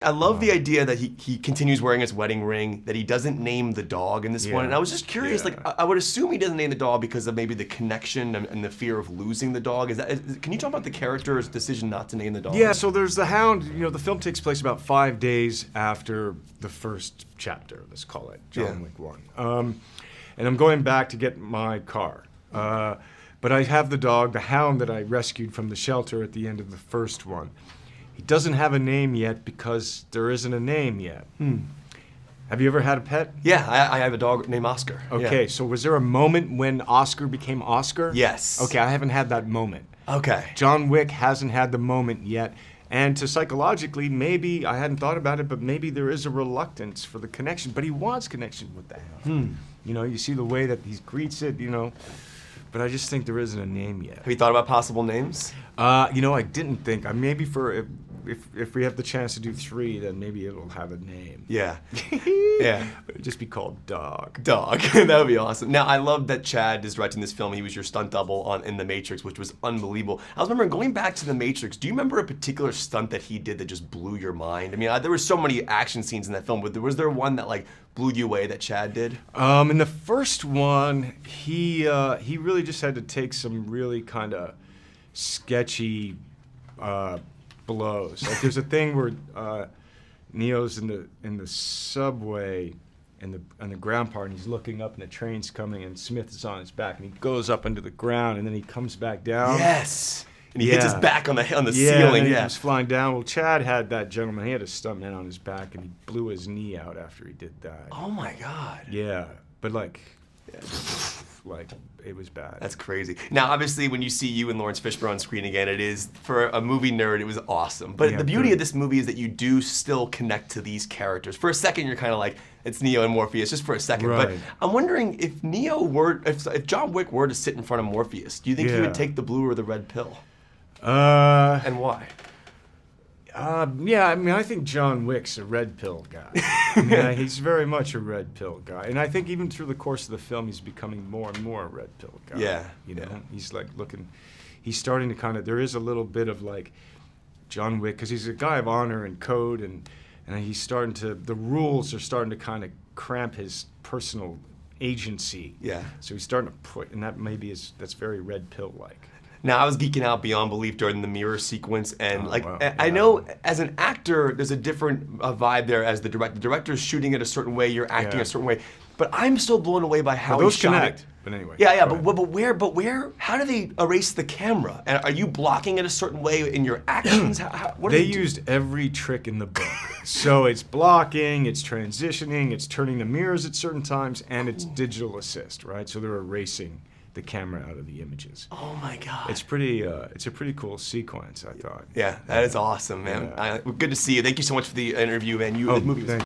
I love the idea that he continues wearing his wedding ring, that he doesn't name the dog in this one. And I was just curious, like, I would assume he doesn't name the dog because of maybe the connection and the fear of losing the dog. Can you talk about the character's decision not to name the dog? Yeah, so there's the Hound. You know, the film takes place about 5 days after the first chapter, let's call it, John Wick 1. And I'm going back to get my car. But I have the dog, the Hound, that I rescued from the shelter at the end of the first one. He doesn't have a name yet because there isn't a name yet. Have you ever had a pet? Yeah, I have a dog named Oscar. Okay, so was there a moment when Oscar became Oscar? Yes. Okay, I haven't had that moment. Okay. John Wick hasn't had the moment yet. And to psychologically, maybe, I hadn't thought about it, but maybe there is a reluctance for the connection. But he wants connection with the Hound. You know, you see the way that he greets it, you know. But I just think there isn't a name yet. Have you thought about possible names? You know, I didn't think. Maybe if we have the chance to do 3, then maybe it'll have a name. Yeah. Yeah. It'd just be called Dog. Dog. That would be awesome. Now, I love that Chad is directing this film. He was your stunt double in The Matrix, which was unbelievable. I was remembering, going back to The Matrix, do you remember a particular stunt that he did that just blew your mind? I mean, there were so many action scenes in that film, but was there one that, like, blew you away that Chad did? In the first one, he really just had to take some really kind of sketchy blows. Like, there's a thing where Neo's in the subway on the ground part, and he's looking up, and the train's coming, and Smith is on his back, and he goes up into the ground, and then he comes back down. Yes. And he hits his back on the ceiling. He was flying down. Well, Chad had that gentleman. He had a stuntman on his back, and he blew his knee out after he did that. Oh my God. Yeah, but like it was bad. That's crazy. Now, obviously, when you see you and Lawrence Fishburne on screen again, it is, for a movie nerd, it was awesome. But the beauty of this movie is that you do still connect to these characters. For a second, you're kind of like, it's Neo and Morpheus, just for a second. Right. But I'm wondering if if John Wick were to sit in front of Morpheus, do you think he would take the blue or the red pill? And why? Yeah, I mean, I think John Wick's a red pill guy. Yeah, he's very much a red pill guy. And I think even through the course of the film, he's becoming more and more a red pill guy. Yeah. You know, he's like he's starting to kind of, there is a little bit of like John Wick, because he's a guy of honor and code, and he's starting to, the rules are starting to kind of cramp his personal agency. Yeah. So he's starting to put, and that maybe that's very red pill-like. Now, I was geeking out beyond belief during the mirror sequence, and I know as an actor, there's a different vibe there as the director. The director's shooting it a certain way, you're acting a certain way, but I'm still blown away by how he shot it. But anyway. Yeah, but where? How do they erase the camera? And are you blocking it a certain way in your actions? What They used every trick in the book. So it's blocking, it's transitioning, it's turning the mirrors at certain times, and it's digital assist, right? So they're erasing the camera out of the images. Oh my God. It's it's a pretty cool sequence, I thought. Yeah, that is awesome, man. Yeah. Good to see you. Thank you so much for the interview, man. The movie was